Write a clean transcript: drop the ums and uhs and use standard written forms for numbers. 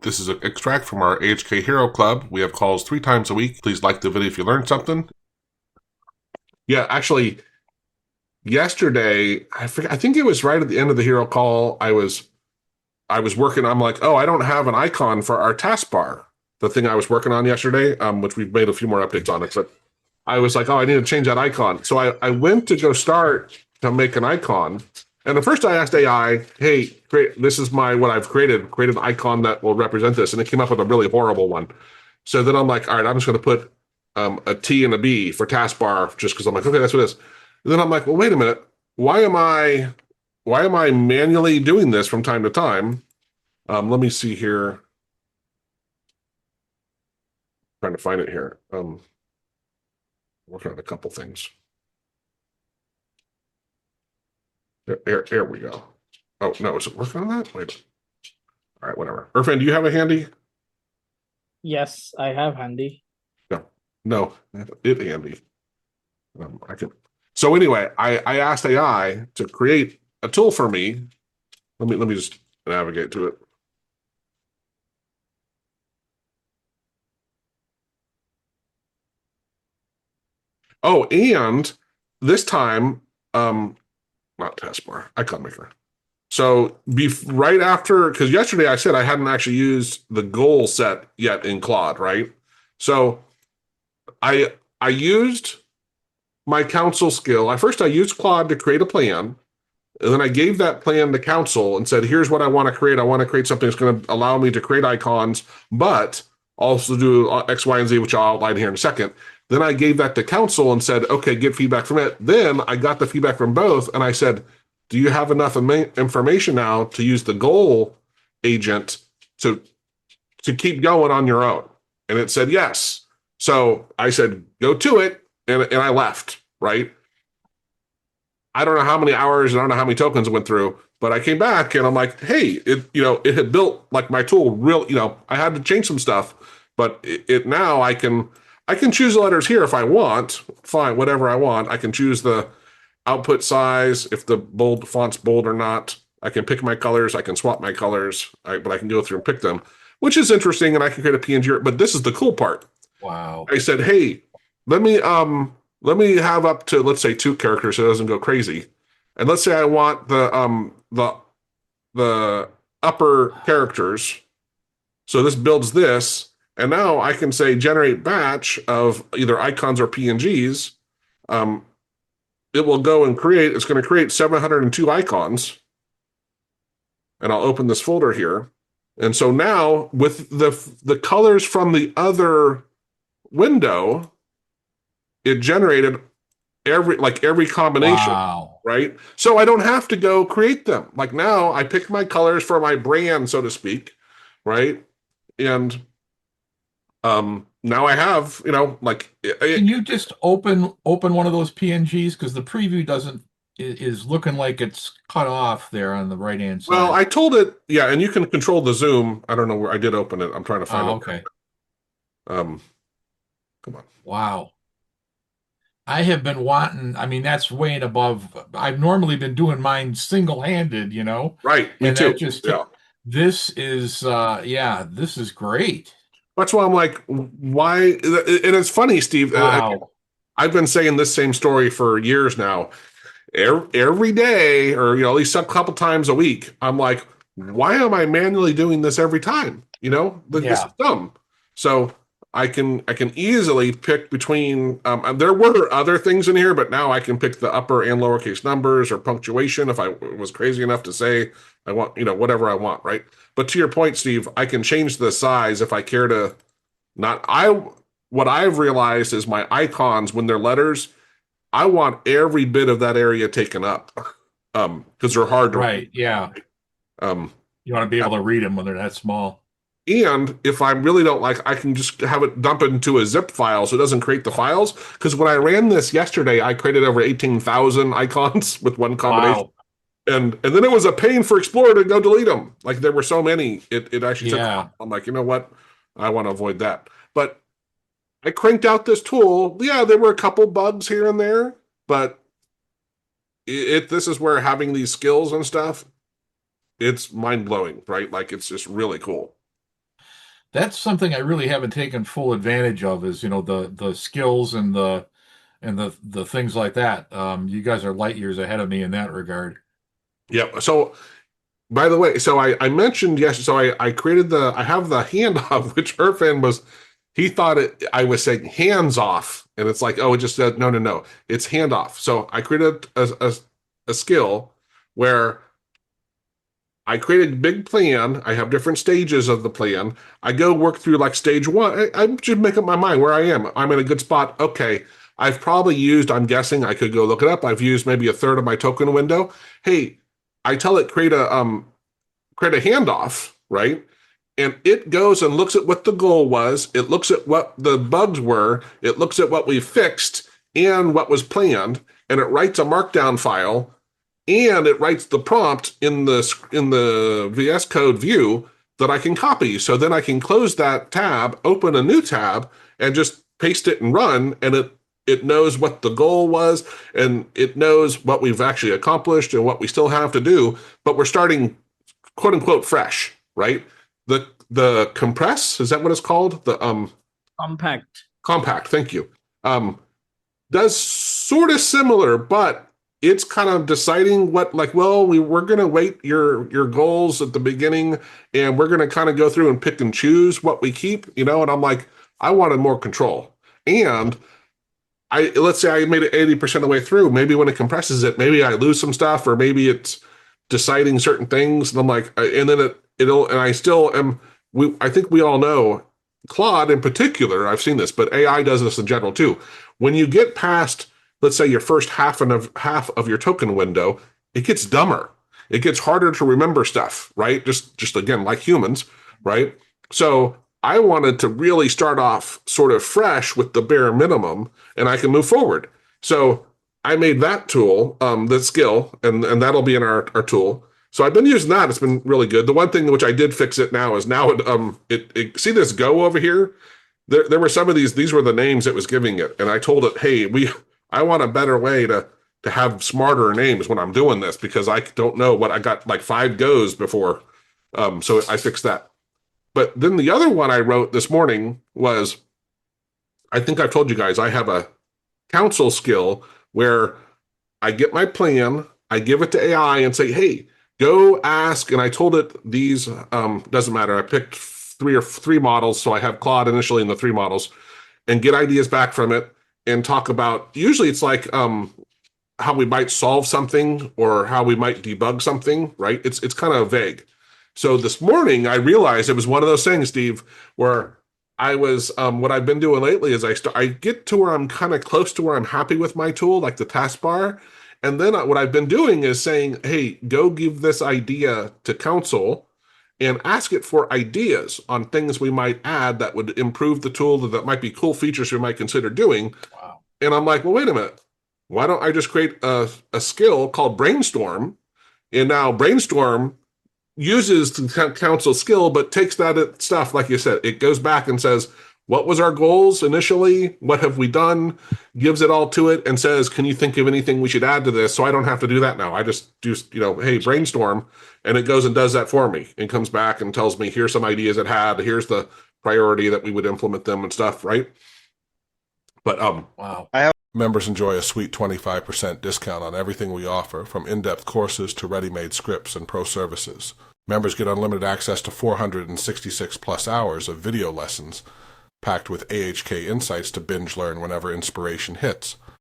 This is an extract from our AHK Hero Club. We have calls 3 times a week. Please like the video if you learned something. Yeah, actually, yesterday, I think it was right at the end of the Hero call, I was working, I'm like, oh, I don't have an icon for our taskbar, the thing I was working on yesterday, which we've made a few more updates on it, but I was like, oh, I need to change that icon. So I went to go start to make an icon. And at first I asked AI, hey, this is what I've created an icon that will represent this. And it came up with a really horrible one. So then I'm like, all right, I'm just going to put a T and a B for taskbar, just because I'm like, okay, that's what it is. And then I'm like, well, wait a minute. Why am I manually doing this from time to time? Let me see here. Trying to find it here. Working on a couple things. There we go. Oh, no, is it working on that? Wait. All right, whatever. Irfan, do you have a handy? Yes, I have handy. No, no, it handy. I can. So anyway, I asked AI to create a tool for me. Let me just navigate to it. Oh, and this time, not taskbar, icon maker. So right after, because yesterday I said I hadn't actually used the goal set yet in Claude, right? So I used my council skill. I used Claude to create a plan, and then I gave that plan to council and said, here's what I want to create. I want to create something that's going to allow me to create icons, but also do X, Y, and Z, which I'll outline here in a second. Then I gave that to council and said, okay, get feedback from it. Then I got the feedback from both, and I said, do you have enough information now to use the goal agent to keep going on your own? And it said yes. So I said, go to it, and I left, right? I don't know how many hours and I don't know how many tokens it went through, but I came back and I'm like, hey, it had built like my tool I had to change some stuff, but it now I can choose the letters here if I want, fine, whatever I want. I can choose the output size, if the font's bold or not. I can pick my colors. I can swap my colors, but I can go through and pick them, which is interesting. And I can create a PNG, but this is the cool part. Wow. I said, hey, let me have up to, let's say, 2 characters so it doesn't go crazy. And let's say I want the upper characters. So this builds this, and now I can say generate batch of either icons or PNGs. It will go and it's going to create 702 icons. And I'll open this folder here. And so now with the colors from the other window, it generated every combination. Wow. Right? So I don't have to go create them. Like now I pick my colors for my brand, so to speak, right? And now I have, Can you just open one of those PNGs? Because the preview is looking like it's cut off there on the right hand side. well, I told it, yeah, and you can control the zoom. I don't know where I did open it. I'm trying to find it. Okay. Come on. Wow. I have been wanting, I mean, that's way and above. I've normally been doing mine single-handed, Right, me and too. that just, Yeah. this is, this is great. That's why I'm like, why? And it's funny, Steve. Wow. I've been saying this same story for years now. Every day, or at least a couple times a week, I'm like, why am I manually doing this every time? This is dumb. So I can easily pick between. There were other things in here, but now I can pick the upper and lowercase numbers or punctuation if I was crazy enough to say I want, whatever I want, right? But to your point, Steve, I can change the size if I care to. What I've realized is my icons, when they're letters, I want every bit of that area taken up, because they're hard to Right. Yeah. Um, You want to be able to read them when they're that small. and if I really don't like, I can just have it dump it into a zip file so it doesn't create the files. Because when I ran this yesterday, I created over 18,000 icons with one combination. Wow. And then it was a pain for Explorer to go delete them. Like there were so many, it actually took. Yeah. I'm like, you know what? I want to avoid that. But I cranked out this tool. Yeah, there were a couple bugs here and there, but this is where having these skills and stuff, it's mind blowing, right? Like it's just really cool. That's something I really haven't taken full advantage of is, the skills and the things like that. You guys are light years ahead of me in that regard. Yep. So by the way, so I mentioned yes, so I created I have the handoff, which Irfan was, he thought I was saying hands off. And it's like, oh, it just said, no, no, no, it's handoff. So I created a skill where I created a big plan. I have different stages of the plan. I go work through like stage one. I just make up my mind where I am. I'm in a good spot. Okay. I've probably used, I'm guessing I could go look it up. I've used maybe a third of my token window. Hey, I tell it create a handoff, right? And it goes and looks at what the goal was. It looks at what the bugs were. It looks at what we fixed and what was planned, and it writes a Markdown file, and it writes the prompt in the VS Code view that I can copy. So then I can close that tab, open a new tab, and just paste it and run, and it knows what the goal was, and it knows what we've actually accomplished and what we still have to do, but we're starting quote unquote fresh, right? The compress, is that what it's called? The Compact. compact, thank you. Does sort of similar, but it's kind of deciding what, like, well, we're gonna weight your goals at the beginning, and we're gonna kind of go through and pick and choose what we keep, and I'm like, I wanted more control. And let's say I made it 80% of the way through. Maybe when it compresses it, maybe I lose some stuff, or maybe it's deciding certain things. And I'm like, and then and I still am, I think we all know, Claude in particular, I've seen this, but AI does this in general too. When you get past, let's say your first half of your token window, it gets dumber. It gets harder to remember stuff, right? Just again, like humans, right? So I wanted to really start off sort of fresh with the bare minimum, and I can move forward. So I made that tool, the skill, and that'll be in our tool. So I've been using that. It's been really good. The one thing which I did fix it now is now it see this go over here? There were some of these were the names it was giving it. And I told it, hey, I want a better way to have smarter names when I'm doing this, because I don't know what I got, like 5 goes before. So I fixed that. But then the other one I wrote this morning was, I think I've told you guys, I have a counsel skill where I get my plan, I give it to AI and say, hey, go ask. And I told it these, doesn't matter. I picked three models. So I have Claude initially in the 3 models, and get ideas back from it and talk about, usually it's like how we might solve something or how we might debug something, right? It's kind of vague. So this morning I realized it was one of those things, Steve, where I was, what I've been doing lately is I get to where I'm kind of close to where I'm happy with my tool, like the taskbar. And then what I've been doing is saying, hey, go give this idea to counsel and ask it for ideas on things we might add that would improve the tool, that might be cool features we might consider doing. Wow. And I'm like, well, wait a minute. Why don't I just create a skill called Brainstorm? And now Brainstorm uses the counsel skill, but takes that stuff, like you said, it goes back and says, what was our goals initially? What have we done? Gives it all to it and says, can you think of anything we should add to this? So I don't have to do that now. I just do, hey, brainstorm, and it goes and does that for me and comes back and tells me, here's some ideas it had. Here's the priority that we would implement them and stuff, right? But wow. Members enjoy a sweet 25% discount on everything we offer, from in-depth courses to ready-made scripts and pro services. Members get unlimited access to 466 plus hours of video lessons, packed with AHK insights to binge learn whenever inspiration hits.